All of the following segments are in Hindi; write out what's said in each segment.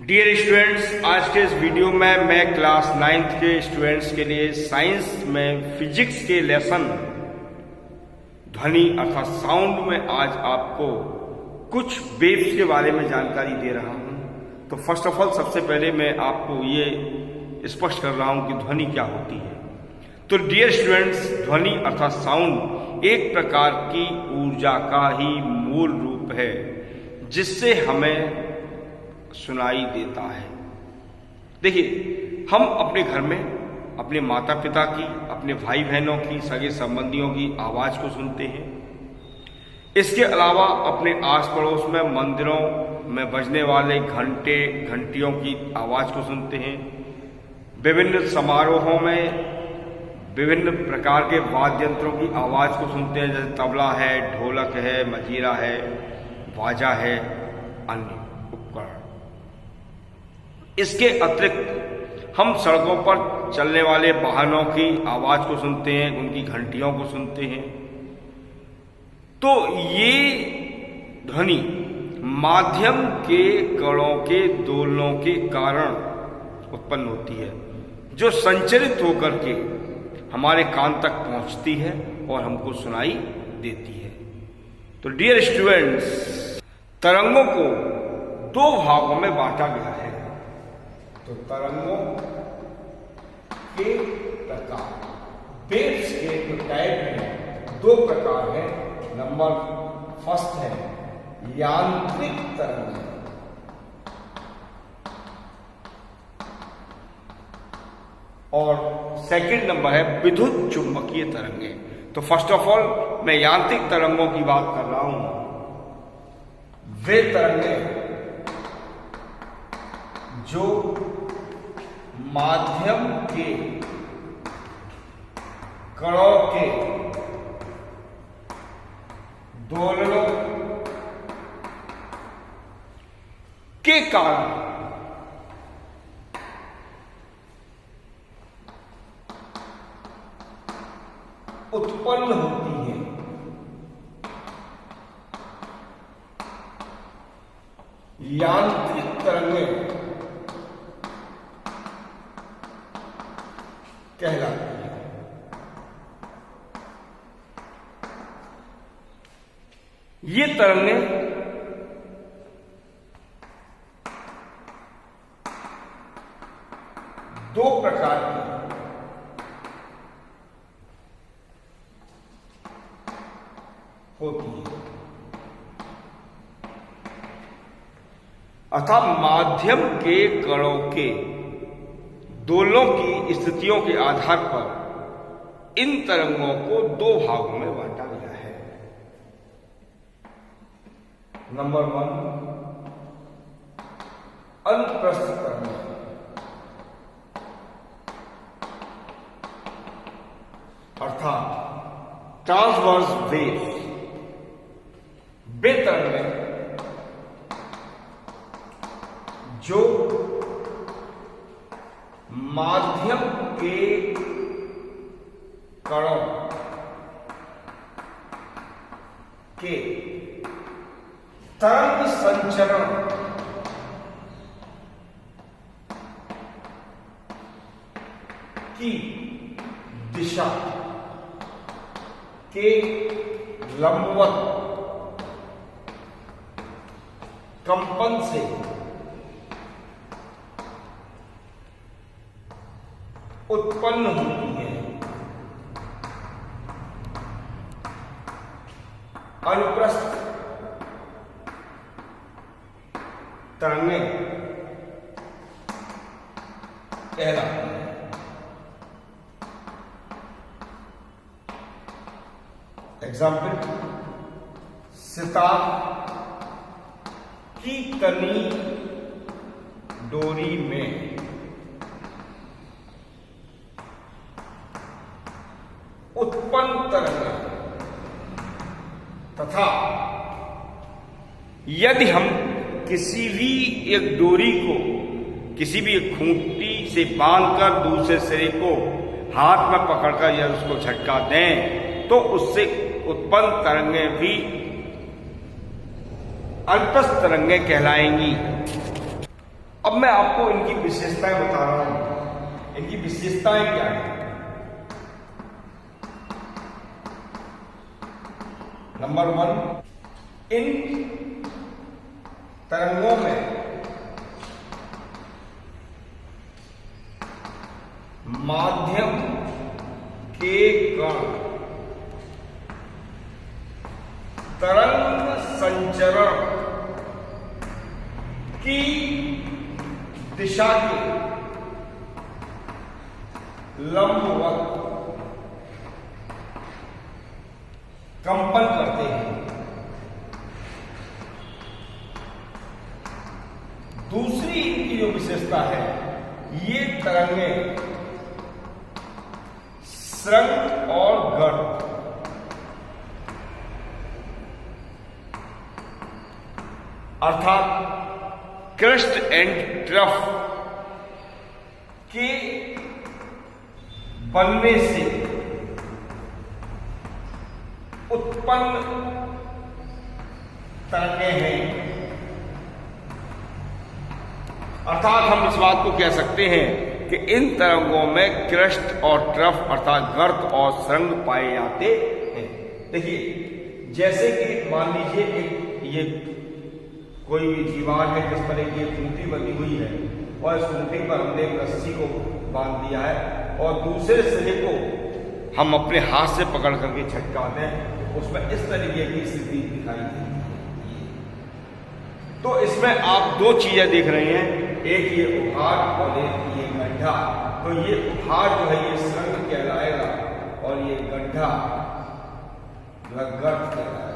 डियर स्टूडेंट्स, आज के इस वीडियो में मैं क्लास 9th के स्टूडेंट्स के लिए साइंस में फिजिक्स के लेसन ध्वनि अर्थात साउंड में आज आपको कुछ वेव्स के बारे में जानकारी दे रहा हूं। तो फर्स्ट ऑफ ऑल सबसे पहले मैं आपको ये स्पष्ट कर रहा हूं कि ध्वनि क्या होती है। तो डियर स्टूडेंट्स, ध्वनि अर्थात साउंड एक प्रकार की ऊर्जा का ही मूल रूप है जिससे हमें सुनाई देता है। देखिए, हम अपने घर में अपने माता पिता की, अपने भाई बहनों की, सगे संबंधियों की आवाज को सुनते हैं। इसके अलावा अपने आस पड़ोस में मंदिरों में बजने वाले घंटे घंटियों की आवाज को सुनते हैं। विभिन्न समारोहों में विभिन्न प्रकार के वाद्य यंत्रों की आवाज को सुनते हैं, जैसे तबला है, ढोलक है, मजीरा है, बाजा है, अन्य उपकरण। इसके अतिरिक्त हम सड़कों पर चलने वाले वाहनों की आवाज को सुनते हैं, उनकी घंटियों को सुनते हैं। तो ये ध्वनि माध्यम के कणों के दोलनों के कारण उत्पन्न होती है, जो संचरित होकर के हमारे कान तक पहुंचती है और हमको सुनाई देती है। तो डियर स्टूडेंट्स, तरंगों को दो भागों में बांटा गया है। तो तरंगों के प्रकार, वेव्स के जो टाइप हैं, दो प्रकार हैं। नंबर फर्स्ट है यांत्रिक तरंग और सेकंड नंबर है विद्युत चुंबकीय तरंगें। तो फर्स्ट ऑफ ऑल मैं यांत्रिक तरंगों की बात कर रहा हूं। वे तरंगें जो माध्यम के कणों के दोलनों के कारण उत्पन्न होती है। यांत्रिक तरंगें कहलाती है। ये तरंगें दो प्रकार की होती है, अर्थात माध्यम के कणों के दोलनों की स्थितियों के आधार पर इन तरंगों को दो भागों में बांटा गया है। नंबर 1 अनुप्रस्थ तरंग, अर्थात ट्रांसवर्स वेव। वे तरंगें जो माध्यम के कणों के तरंग संचरण की दिशा के लंबवत कंपन से उत्पन्न होती है। अनुप्रस्थ तरंगें कहलाती हैं। एग्जाम्पल, सितार की तनी डोरी में उत्पन्न तरंगें तथा यदि हम किसी भी एक डोरी को किसी भी एक खूंटी से बांधकर दूसरे सिरे को हाथ में पकड़कर या उसको झटका दें तो उससे उत्पन्न तरंगें भी अनुप्रस्थ तरंगें कहलाएंगी। अब मैं आपको इनकी विशेषताएं बता रहा हूं। इनकी विशेषताएं क्या है? नंबर 1, इन तरंगों में माध्यम के कण तरंग संचरण की दिशा के लंबवत कंपन करते हैं। दूसरी इनकी जो विशेषता है, ये तरंगें स्रंग और गर्त अर्थात क्रस्ट एंड ट्रफ के बनने से उत्पन्न तरंगें हैं। अर्थात हम इस बात को कह सकते हैं कि इन तरंगों में क्रस्ट और ट्रफ अर्थात गर्त और स्रंग पाए जाते हैं। देखिए, जैसे कि मान लीजिए एक ये कोई भी दीवार है, जिस पर एक ये खूंटी बनी हुई है और इस खूंटी पर हमने एक रस्सी को बांध दिया है और दूसरे सिरे को हम अपने हाथ से पकड़ करके झटकाते हैं, उसमें इस तरीके की स्थिति दिखाई देती है। तो इसमें आप दो चीजें देख रहे हैं, एक ये उभार और एक ये गड्ढा। तो ये उभार जो है ये स्रंग कहलाएगा और ये गड्ढा जो है गर्त कहलाएगा।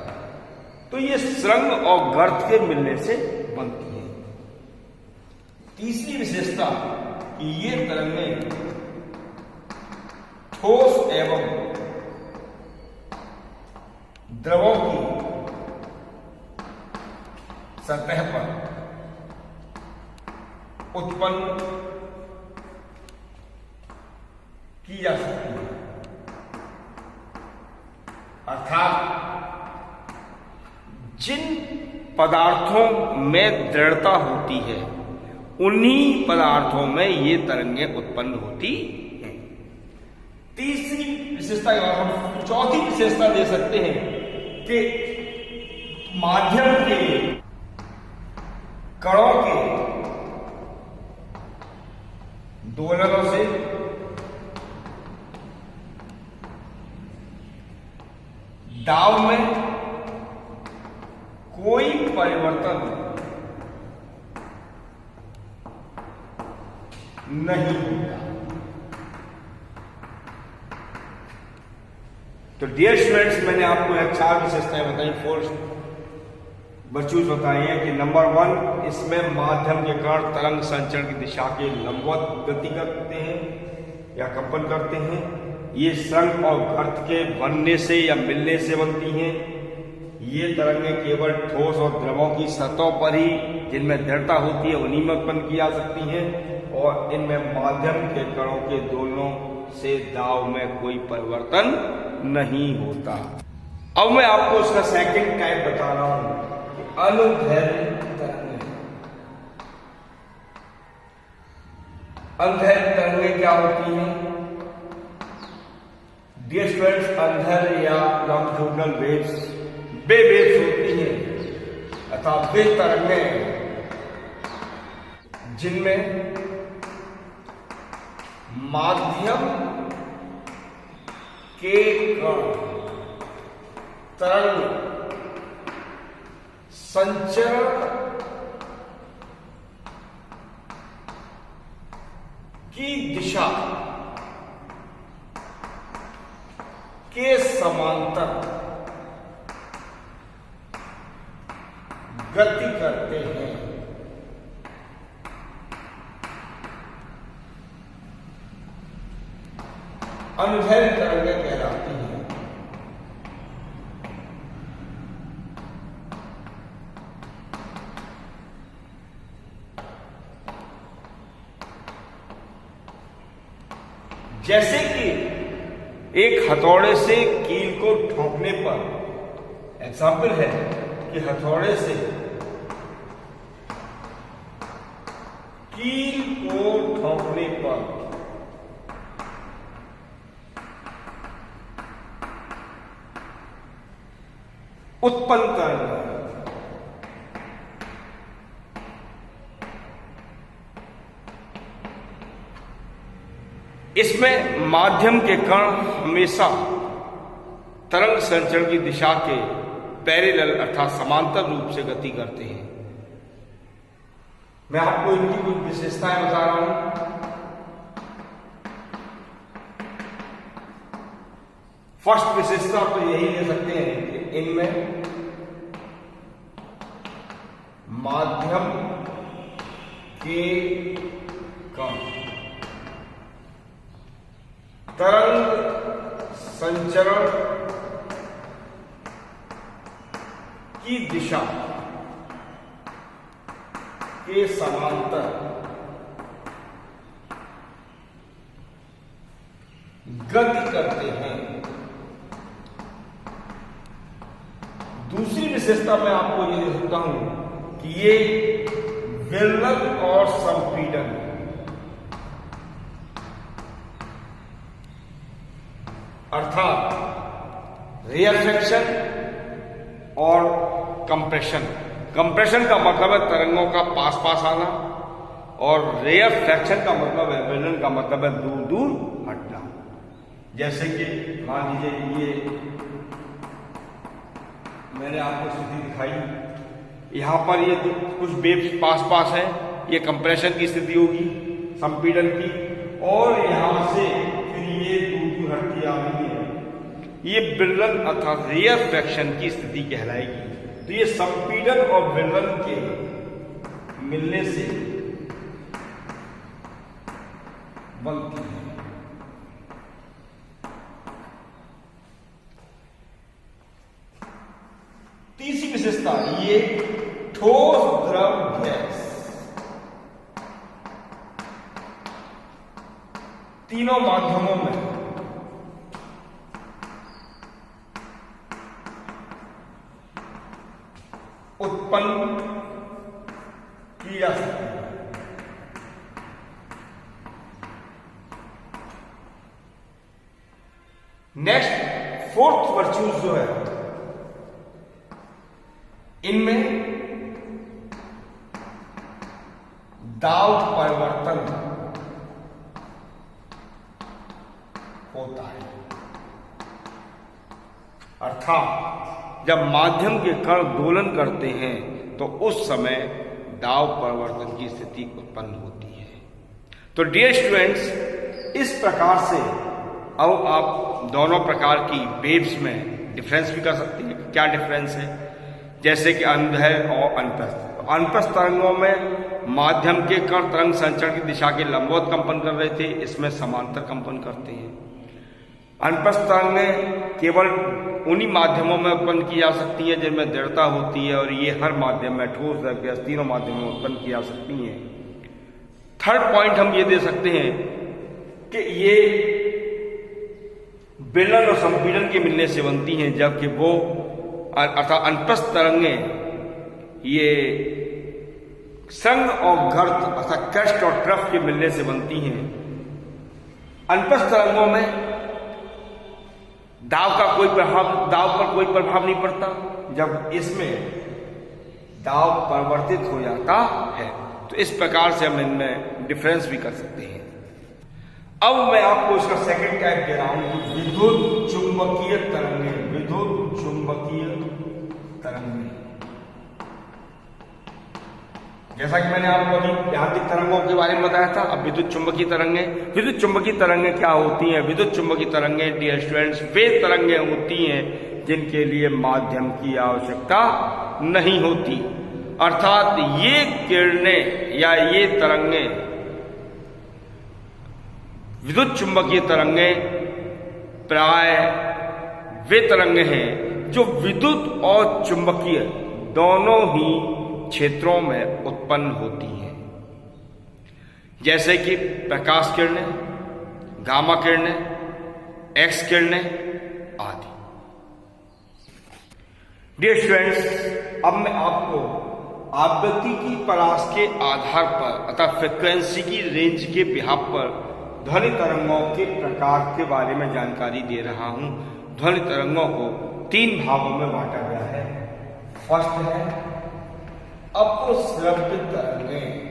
तो ये स्रंग और गर्त के मिलने से बनती है। तीसरी विशेषता कि ये तरंगें ठोस एवं द्रवों की सतह पर उत्पन्न की जा सकती है। अर्थात जिन पदार्थों में दृढ़ता होती है, उन्हीं पदार्थों में ये तरंगें उत्पन्न होती हैं। तीसरी विशेषता के बाद हम चौथी विशेषता दे सकते हैं कि माध्यम के कणों के दोलनों से दाब में कोई परिवर्तन नहीं होता। तो डियर स्टूडेंट्स, मैंने आपको यह 4 विशेषताएं बताई, 4 वर्चूज बताई हैं कि नंबर 1, इसमें माध्यम के कण तरंग संचरण की दिशा के लंबवत गति करते हैं या कंपन करते हैं। ये स्रंग और गर्त के बनने से या मिलने से बनती हैं। ये तरंगें केवल ठोस और द्रवों की सतहों पर ही, जिनमें दृढ़ता होती है, उन्हीं में उत्पन्न की जा सकती हैं और इनमें माध्यम के कणों के दोलनों से दाब में कोई परिवर्तन नहीं होता। अब मैं आपको उसका सेकंड टाइप बता रहा हूं कि अनुदैर्घ्य तरंगें। अनुदैर्घ्य तरंगें क्या होती हैं? डियर स्टूडेंट्स, अनुदैर्घ्य या लॉन्गिट्यूडिनल वेव्स वे वेव्स होती हैं अर्थात वे तरंगें जिनमें माध्यम के कण तरंग संचरण की दिशा के समांतर गति करते हैं। अनुदैर्घ्य तरंगें कहलाती हैं। जैसे कि एक हथौड़े से कील को ठोकने पर, एग्जाम्पल है कि हथौड़े से कील को ठोकने पर उत्पन्न तरंग। इसमें माध्यम के कण हमेशा तरंग संचरण की दिशा के पैरेलल अर्थात समांतर रूप से गति करते हैं। मैं आपको इनकी कुछ विशेषताएं बता रहा हूं। फर्स्ट विशेषता तो यही ले सकते हैं कि इनमें माध्यम के कण तरंग संचरण की दिशा के समांतर गति करते हैं। दूसरी विशेषता मैं आपको ये दे सकता हूं कि ये विललन और संपीड़न अर्थात रिफ्रैक्शन और कंप्रेशन। कंप्रेशन का मतलब है तरंगों का पास पास आना और रिफ्रैक्शन का मतलब है, विललन का मतलब है दूर दूर हटना। जैसे कि मान लीजिए ये मैंने आपको स्थिति दिखाई, यहां पर ये कुछ वेव्स पास पास है, ये कंप्रेशन की स्थिति होगी, संपीड़न की, और यहां से फिर ये दूर दूर हटती आ रही है, ये विललन अर्थात रिफ्रैक्शन की स्थिति कहलाएगी। तो ये संपीड़न और विललन के मिलने से बनती है। तीसरी विशेषता, ये ठोस द्रव गैस तीनों माध्यमों में उत्पन्न की जा सकती है। नेक्स्ट फोर्थ वर्च्यूज जो है, इनमें दाब परिवर्तन होता है। अर्थात जब माध्यम के कण दोलन करते हैं तो उस समय दाब परिवर्तन की स्थिति उत्पन्न होती है। तो डियर स्टूडेंट्स, इस प्रकार से अब आप दोनों प्रकार की वेव्स में डिफरेंस भी कर सकते हैं। क्या डिफरेंस है? जैसे कि अनुदैर्घ्य और अनुप्रस्थ। अनुप्रस्थ तरंगों में माध्यम के कण तरंग संचरण की दिशा के लंबवत कंपन कर रहे थे, इसमें समांतर कंपन करते हैं। अनुप्रस्थ तरंगें केवल उन्हीं माध्यमों में उत्पन्न की जा सकती हैं जिनमें दृढ़ता होती है, और ये हर माध्यम में ठोस द्रव गैस तीनों माध्यमों में उत्पन्न की जा सकती हैं। थर्ड पॉइंट हम ये दे सकते हैं कि ये विललन और संपीड़न के मिलने से बनती हैं, जबकि वो अर्थात अनुप्रस्थ तरंगें ये संघ और गर्त अर्थात क्रस्ट और ट्रफ के मिलने से बनती हैं। अनुप्रस्थ तरंगों में दाब पर कोई प्रभाव नहीं पड़ता, जब इसमें दाब परिवर्तित हो जाता है। तो इस प्रकार से हम इनमें डिफरेंस भी कर सकते हैं। अब मैं आपको इसका सेकंड टाइप दे रहा हूं, विद्युत चुंबकीय तरंगें। विद्युत चुंबकीय तरंगें, जैसा कि मैंने आपको अभी यांत्रिक तरंगों के बारे में बताया था, अब विद्युत चुंबकीय तरंगें। विद्युत चुंबकीय तरंगें क्या होती हैं? विद्युत चुंबकीय तरंगें डियर स्टूडेंट्स वे तरंगें होती हैं जिनके लिए माध्यम की आवश्यकता नहीं होती। अर्थात ये किरणें या ये तरंगें, विद्युत चुंबकीय तरंगें प्राय वे तरंगें हैं जो विद्युत और चुंबकीय दोनों ही क्षेत्रों में उत्पन्न होती हैं, जैसे कि प्रकाश किरणें, गामा किरणें, एक्स किरणें आदि। डियर स्टूडेंट्स, अब मैं आपको आवृत्ति की परास के आधार पर अर्थात फ्रिक्वेंसी की रेंज के बिहाफ पर ध्वनि तरंगों के प्रकार के बारे में जानकारी दे रहा हूं। ध्वनि तरंगों को 3 भागों में बांटा गया है। फर्स्ट है अपश्रव्य तरंगें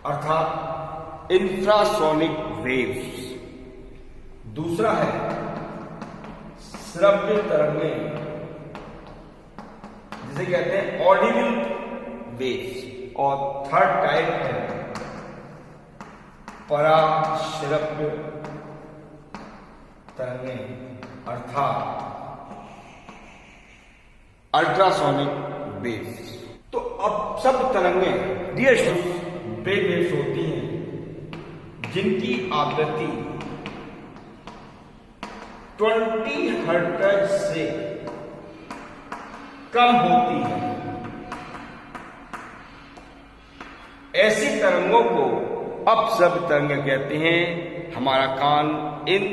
अर्थात इंफ्रासोनिक वेव्स। दूसरा है श्रव्य तरंगें जिसे कहते हैं ऑडिबल वेव्स। और थर्ड टाइप है पराश्रव्य तरंगें अर्थात अल्ट्रासोनिक वेव्स। तो अब सब तरंगें डियर वे वेव्स होती हैं जिनकी आवृत्ति 20 हर्ट्ज से कम होती है। ऐसी तरंगों को अपश्रव्य तरंगें कहते हैं। हमारा कान इन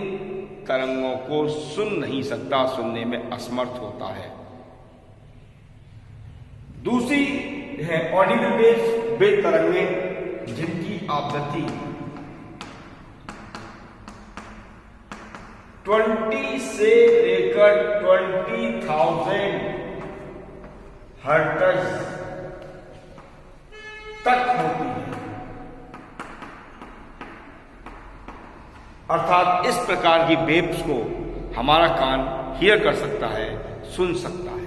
तरंगों को सुन नहीं सकता, सुनने में असमर्थ होता है। दूसरी है ऑडिबल वेव्स, वे तरंगें जिनकी आवृत्ति 20 से लेकर 20,000 हर्ट्ज तक होती है। अर्थात इस प्रकार की वेव्स को हमारा कान हियर कर सकता है, सुन सकता है।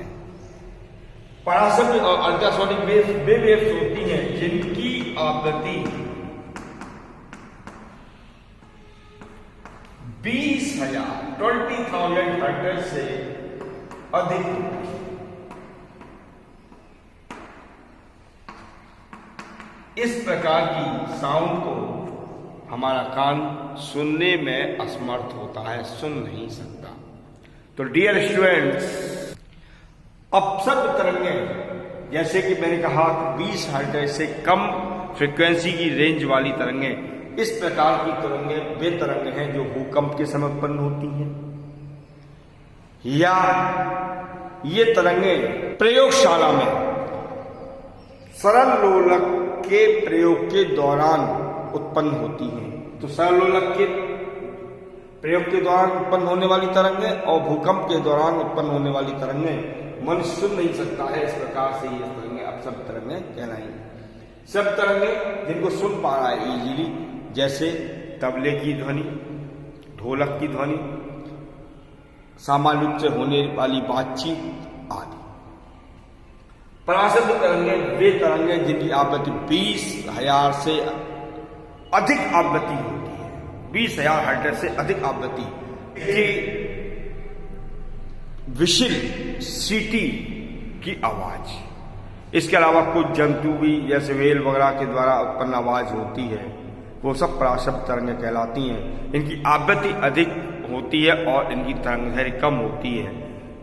पराश्रव्य और अल्ट्रासोनिक वेव्स वे वेव्स होती हैं जिनकी आवृत्ति 20,000 हर्ट्ज से अधिक होती है। इस प्रकार की साउंड को हमारा कान सुनने में असमर्थ होता है, सुन नहीं सकता। तो डियर स्टूडेंट्स, अपश्रव्य तरंगें जैसे कि मैंने कहा 20 हर्ट्ज से कम फ्रीक्वेंसी की रेंज वाली तरंगें, इस प्रकार की तरंगें वे तरंगें हैं जो भूकंप के समय उत्पन्न होती हैं, या ये तरंगें प्रयोगशाला में सरल लोलक के प्रयोग के दौरान उत्पन्न होती हैं। तो सरल लोलक के प्रयोग के दौरान उत्पन्न होने वाली तरंगें और भूकंप के दौरान उत्पन्न होने वाली तरंगें मनुष्य सुन नहीं सकता है। इस प्रकार से ये तरंगें अपश्रव्य तरंगें कहलाएंगी। सब तरंगें जिनको सुन पा रहा है इजीली, जैसे तबले की ध्वनि, ढोलक की ध्वनि, सामान्य रूप से होने वाली बातचीत आदि। पराश्रव्य तरंगें वे तरंगें जिनकी आवृत्ति 20,000 से अधिक आवृत्ति होती है। 20,000 हर्ट्ज से अधिक आवृत्ति की विशिल सीटी की आवाज। इसके अलावा कुछ जंतु भी जैसे वेल वगैरह के द्वारा उत्पन्न आवाज होती है, वो सब पराश्रव्य तरंगें कहलाती हैं। इनकी आवृत्ति अधिक होती है और इनकी तरंगदैर्घ्य कम होती है।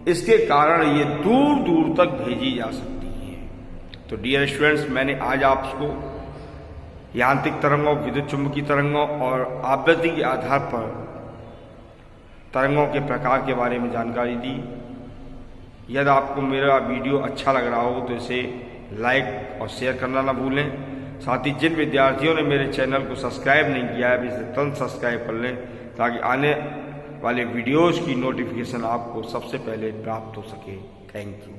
इसके कारण ये दूर दूर तक भेजी जा सकती है। तो डियर स्टूडेंट्स, मैंने आज आपको यांत्रिक तरंगों, विद्युत चुंबकीय तरंगों और आवृत्ति के आधार पर तरंगों के प्रकार के बारे में जानकारी दी। यदि आपको मेरा वीडियो अच्छा लग रहा हो तो इसे लाइक और शेयर करना ना भूलें। साथ ही जिन विद्यार्थियों ने मेरे चैनल को सब्सक्राइब नहीं किया है, इसे तुरंत सब्सक्राइब कर लें ताकि आने वाले वीडियोज़ की नोटिफिकेशन आपको सबसे पहले प्राप्त हो सके। Thank you.